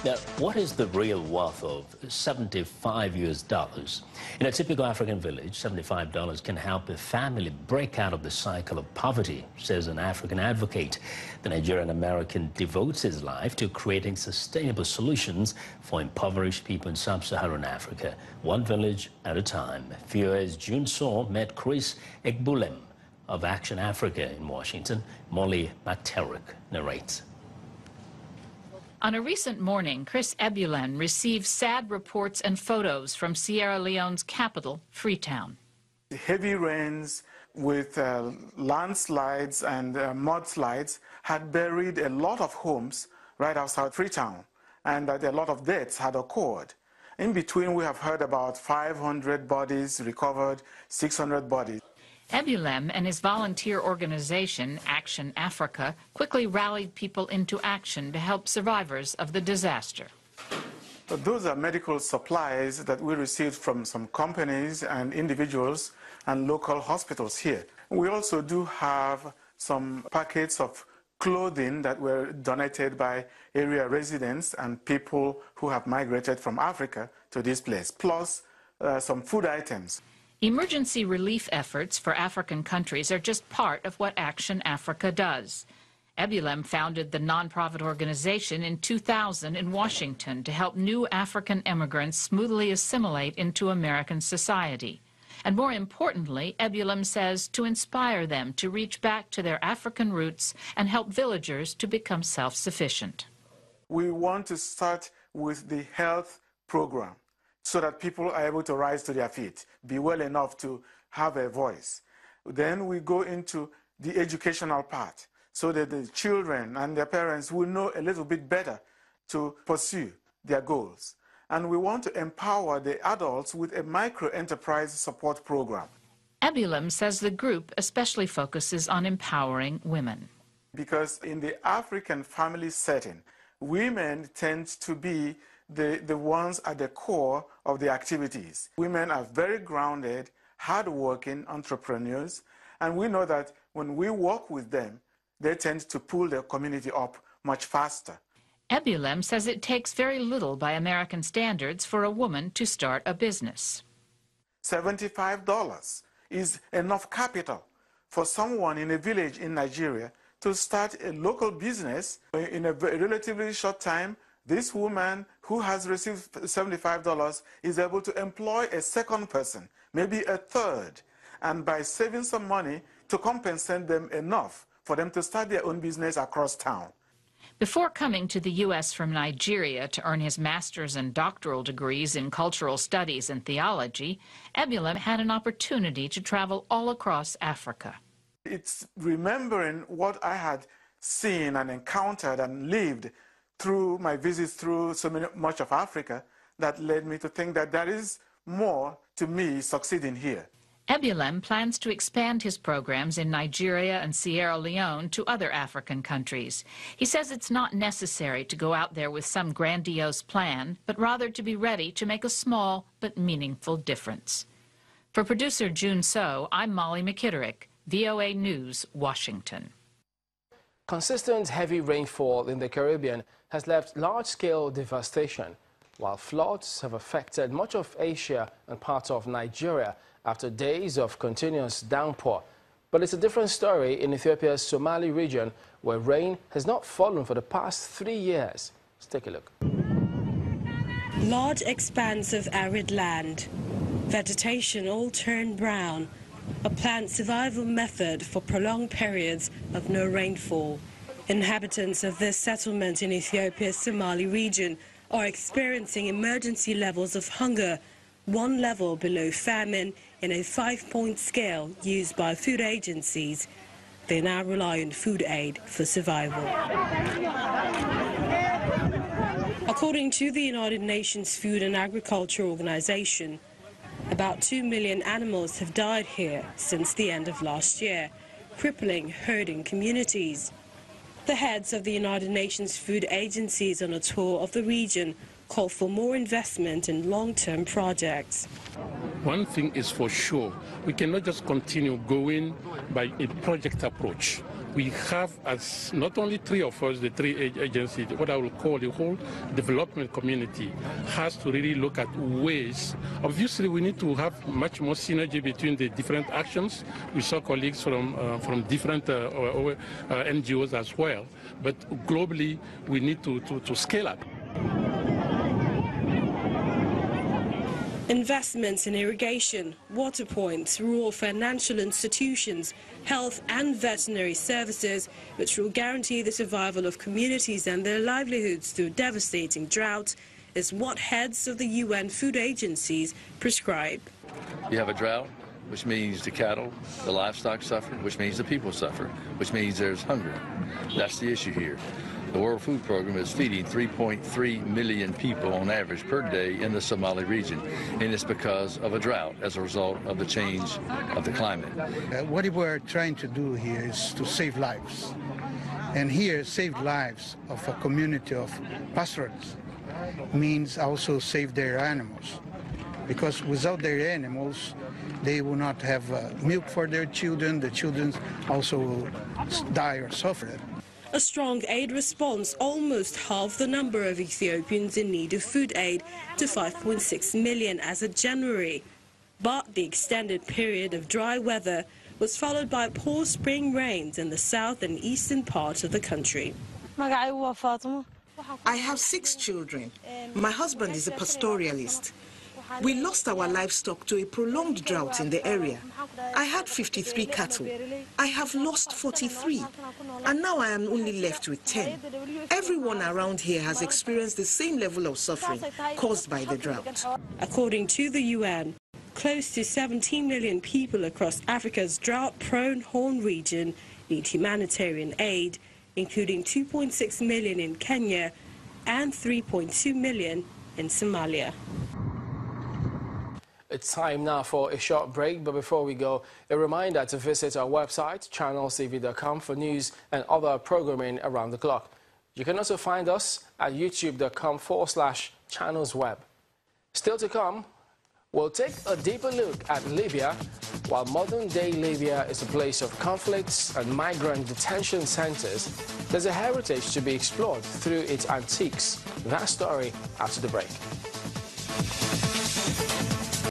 Now, what is the real worth of $75? In a typical African village, $75 can help a family break out of the cycle of poverty, says an African advocate. The Nigerian-American devotes his life to creating sustainable solutions for impoverished people in sub-Saharan Africa, one village at a time. VOA's June Saw met Chris Egbulem of Action Africa in Washington. Molly McTerrick narrates. On a recent morning, Chris Egbulem received sad reports and photos from Sierra Leone's capital, Freetown. Heavy rains with landslides and mudslides had buried a lot of homes right outside Freetown, and that a lot of deaths had occurred. In between, we have heard about 500 bodies recovered, 600 bodies. Egbulem and his volunteer organization, Action Africa, quickly rallied people into action to help survivors of the disaster. Those are medical supplies that we received from some companies and individuals and local hospitals here. We also do have some packets of clothing that were donated by area residents and people who have migrated from Africa to this place, plus some food items. Emergency relief efforts for African countries are just part of what Action Africa does. Egbulem founded the nonprofit organization in 2000 in Washington to help new African immigrants smoothly assimilate into American society. And more importantly, Egbulem says, to inspire them to reach back to their African roots and help villagers to become self-sufficient. We want to start with the health program, so that people are able to rise to their feet, be well enough to have a voice. Then we go into the educational part, so that the children and their parents will know a little bit better to pursue their goals. And we want to empower the adults with a micro-enterprise support program. Egbulem says the group especially focuses on empowering women. Because in the African family setting, women tend to be the ones at the core of the activities. Women are very grounded, hard-working entrepreneurs, and we know that when we work with them, they tend to pull their community up much faster. Egbulem says it takes very little by American standards for a woman to start a business. $75 is enough capital for someone in a village in Nigeria to start a local business in a relatively short time. This woman who has received $75 is able to employ a second person, maybe a third, and by saving some money to compensate them enough for them to start their own business across town. Before coming to the U.S. from Nigeria to earn his master's and doctoral degrees in cultural studies and theology, Egbulem had an opportunity to travel all across Africa. It's remembering what I had seen and encountered and lived through my visits through much of Africa that led me to think that there is more to me succeeding here. Egbulem plans to expand his programs in Nigeria and Sierra Leone to other African countries. He says it's not necessary to go out there with some grandiose plan, but rather to be ready to make a small but meaningful difference. For producer June So, I'm Molly McTerrick, VOA News, Washington. Consistent heavy rainfall in the Caribbean has left large-scale devastation, while floods have affected much of Asia and parts of Nigeria after days of continuous downpour. But it's a different story in Ethiopia's Somali region, where rain has not fallen for the past 3 years. Let's take a look. Large expanse of arid land, vegetation all turned brown, a planned survival method for prolonged periods of no rainfall. Inhabitants of this settlement in Ethiopia's Somali region are experiencing emergency levels of hunger, one level below famine in a 5-point scale used by food agencies. They now rely on food aid for survival. According to the United Nations Food and Agriculture Organization, about 2 million animals have died here since the end of last year, crippling herding communities. The heads of the United Nations food agencies on a tour of the region call for more investment in long-term projects. One thing is for sure, we cannot just continue going by a project approach. We have, as not only three of us, the three agencies, what I will call the whole development community, has to really look at ways. Obviously, we need to have much more synergy between the different actions. We saw colleagues from different NGOs as well. But globally, we need to scale up. Investments in irrigation, water points, rural financial institutions, health and veterinary services, which will guarantee the survival of communities and their livelihoods through devastating drought, is what heads of the UN food agencies prescribe. You have a drought, which means the cattle, the livestock suffer, which means the people suffer, which means there's hunger. That's the issue here. The World Food Program is feeding 3.3 million people on average per day in the Somali region, and it's because of a drought as a result of the change of the climate. What we're trying to do here is to save lives. And here, save lives of a community of pastoralists means also save their animals. Because without their animals, they will not have milk for their children. The children also will die or suffer. A strong aid response almost halved the number of Ethiopians in need of food aid to 5.6 million as of January. But the extended period of dry weather was followed by poor spring rains in the south and eastern parts of the country. I have 6 children. My husband is a pastoralist. We lost our livestock to a prolonged drought in the area. I had 53 cattle. I have lost 43, and now I am only left with 10. Everyone around here has experienced the same level of suffering caused by the drought. According to the UN, close to 17 million people across Africa's drought-prone Horn region need humanitarian aid, including 2.6 million in Kenya and 3.2 million in Somalia. It's time now for a short break, but before we go, a reminder to visit our website, channelstv.com, for news and other programming around the clock. You can also find us at youtube.com/channelsweb. Still to come, we'll take a deeper look at Libya. While modern-day Libya is a place of conflicts and migrant detention centers, there's a heritage to be explored through its antiques. That story after the break.